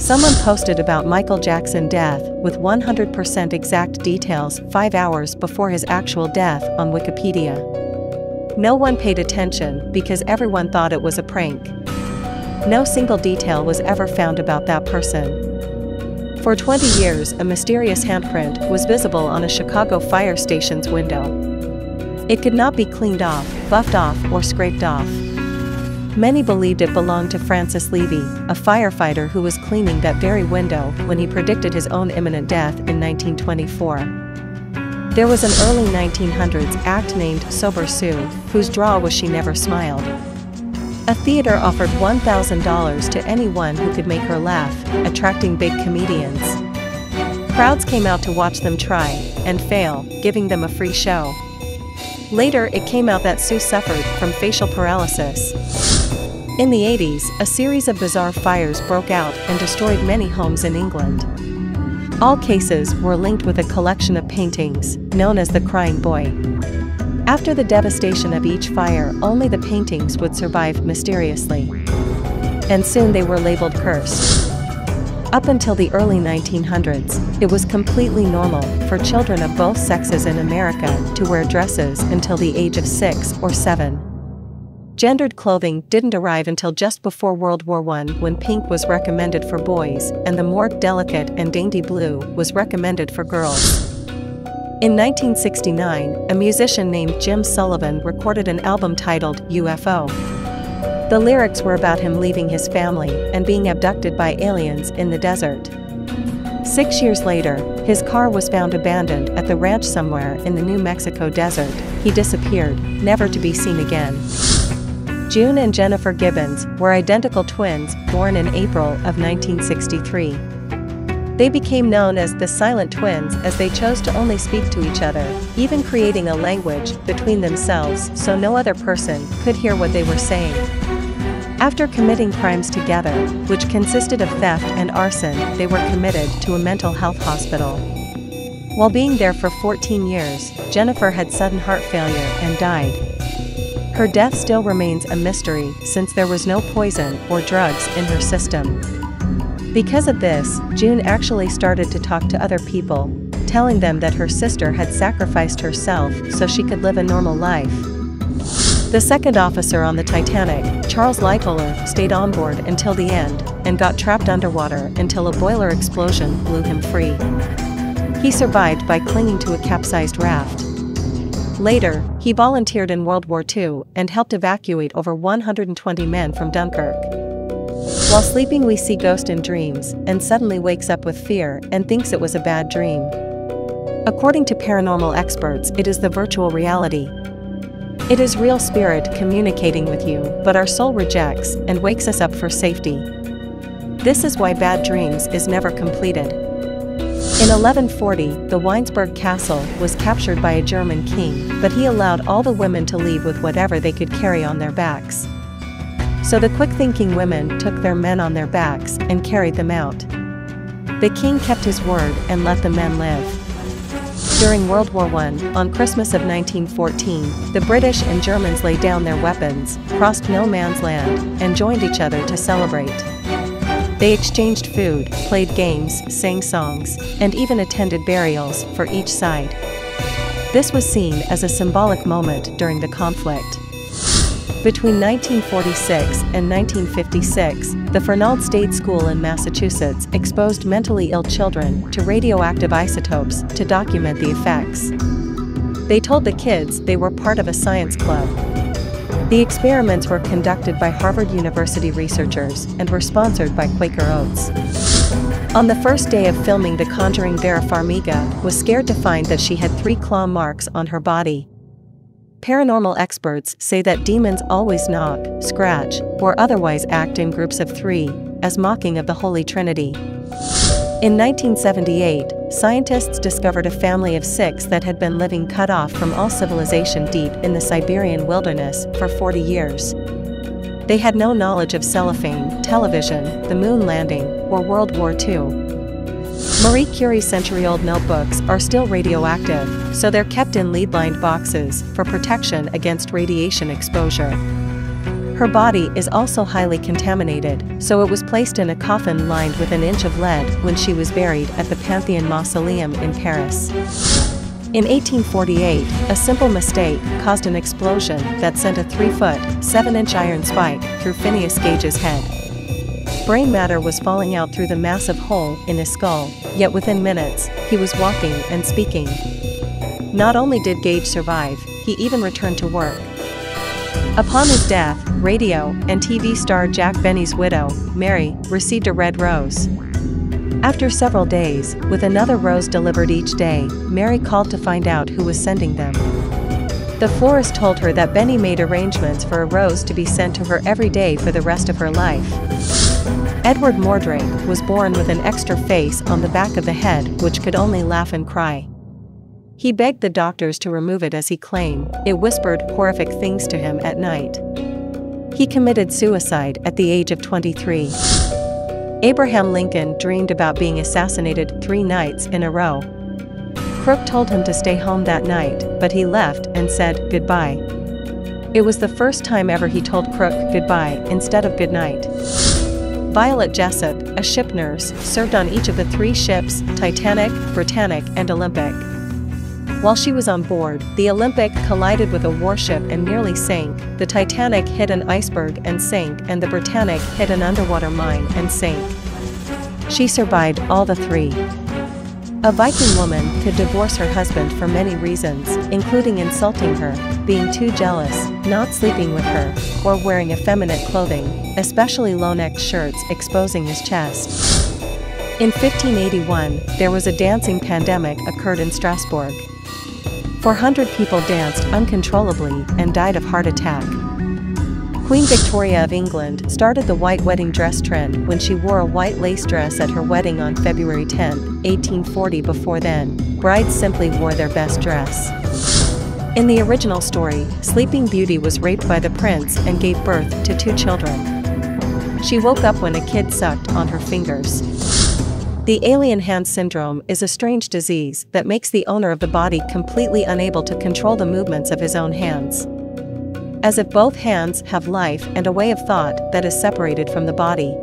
Someone posted about Michael Jackson's death with 100% exact details 5 hours before his actual death on Wikipedia. No one paid attention because everyone thought it was a prank. No single detail was ever found about that person. For 20 years, a mysterious handprint was visible on a Chicago fire station's window. It could not be cleaned off, buffed off, or scraped off. Many believed it belonged to Francis Levy, a firefighter who was cleaning that very window when he predicted his own imminent death in 1924. There was an early 1900s act named Sober Sue, whose draw was She Never Smiled. A theater offered $1,000 to anyone who could make her laugh, attracting big comedians. Crowds came out to watch them try and fail, giving them a free show. Later, it came out that Sue suffered from facial paralysis. In the 80s, a series of bizarre fires broke out and destroyed many homes in England. All cases were linked with a collection of paintings, known as the Crying Boy. After the devastation of each fire, only the paintings would survive mysteriously. And soon they were labeled cursed. Up until the early 1900s, it was completely normal for children of both sexes in America to wear dresses until the age of 6 or 7. Gendered clothing didn't arrive until just before World War I, when pink was recommended for boys and the more delicate and dainty blue was recommended for girls. In 1969, a musician named Jim Sullivan recorded an album titled UFO. The lyrics were about him leaving his family and being abducted by aliens in the desert. 6 years later, his car was found abandoned at the ranch somewhere in the New Mexico desert. He disappeared, never to be seen again. June and Jennifer Gibbons were identical twins born in April of 1963. They became known as the Silent Twins as they chose to only speak to each other, even creating a language between themselves so no other person could hear what they were saying. After committing crimes together, which consisted of theft and arson, they were committed to a mental health hospital. While being there for 14 years, Jennifer had sudden heart failure and died. Her death still remains a mystery since there was no poison or drugs in her system. Because of this, June actually started to talk to other people, telling them that her sister had sacrificed herself so she could live a normal life. The second officer on the Titanic, Charles Lightoller, stayed on board until the end and got trapped underwater until a boiler explosion blew him free. He survived by clinging to a capsized raft. Later, he volunteered in World War II and helped evacuate over 120 men from Dunkirk. While sleeping, we see ghosts in dreams and suddenly wakes up with fear and thinks it was a bad dream. According to paranormal experts, it is the virtual reality. It is real spirit communicating with you, but our soul rejects and wakes us up for safety. This is why bad dreams is never completed. In 1140, the Weinsberg Castle was captured by a German king, but he allowed all the women to leave with whatever they could carry on their backs. So the quick-thinking women took their men on their backs and carried them out. The king kept his word and let the men live. During World War I, on Christmas of 1914, the British and Germans laid down their weapons, crossed no man's land, and joined each other to celebrate. They exchanged food, played games, sang songs, and even attended burials for each side. This was seen as a symbolic moment during the conflict. Between 1946 and 1956, the Fernald State School in Massachusetts exposed mentally ill children to radioactive isotopes to document the effects. They told the kids they were part of a science club. The experiments were conducted by Harvard University researchers and were sponsored by Quaker Oats. On the first day of filming The Conjuring, Vera Farmiga was scared to find that she had 3 claw marks on her body. Paranormal experts say that demons always knock, scratch, or otherwise act in groups of 3, as mocking of the Holy Trinity. In 1978, scientists discovered a family of 6 that had been living cut off from all civilization deep in the Siberian wilderness for 40 years. They had no knowledge of cellophane, television, the moon landing, or World War II. Marie Curie's century-old notebooks are still radioactive, so they're kept in lead-lined boxes for protection against radiation exposure. Her body is also highly contaminated, so it was placed in a coffin lined with an inch of lead when she was buried at the Pantheon Mausoleum in Paris. In 1848, a simple mistake caused an explosion that sent a 3-foot, 7-inch iron spike through Phineas Gage's head. Brain matter was falling out through the massive hole in his skull, yet within minutes, he was walking and speaking. Not only did Gage survive, he even returned to work. Upon his death, radio and TV star Jack Benny's widow, Mary, received a red rose. After several days, with another rose delivered each day, Mary called to find out who was sending them. The florist told her that Benny made arrangements for a rose to be sent to her every day for the rest of her life. Edward Mordrake was born with an extra face on the back of the head which could only laugh and cry. He begged the doctors to remove it as he claimed it whispered horrific things to him at night. He committed suicide at the age of 23. Abraham Lincoln dreamed about being assassinated 3 nights in a row. Crook told him to stay home that night, but he left and said goodbye. It was the first time ever he told Crook goodbye instead of goodnight. Violet Jessop, a ship nurse, served on each of the 3 ships, Titanic, Britannic, and Olympic. While she was on board, the Olympic collided with a warship and nearly sank, the Titanic hit an iceberg and sank, and the Britannic hit an underwater mine and sank. She survived all the 3. A Viking woman could divorce her husband for many reasons, including insulting her, being too jealous, not sleeping with her, or wearing effeminate clothing, especially low-necked shirts exposing his chest. In 1581, there was a dancing pandemic occurred in Strasbourg. 400 people danced uncontrollably and died of heart attack. Queen Victoria of England started the white wedding dress trend when she wore a white lace dress at her wedding on February 10, 1840. Before then, brides simply wore their best dress. In the original story, Sleeping Beauty was raped by the prince and gave birth to 2 children. She woke up when a kid sucked on her fingers. The alien hand syndrome is a strange disease that makes the owner of the body completely unable to control the movements of his own hands. As if both hands have life and a way of thought that is separated from the body.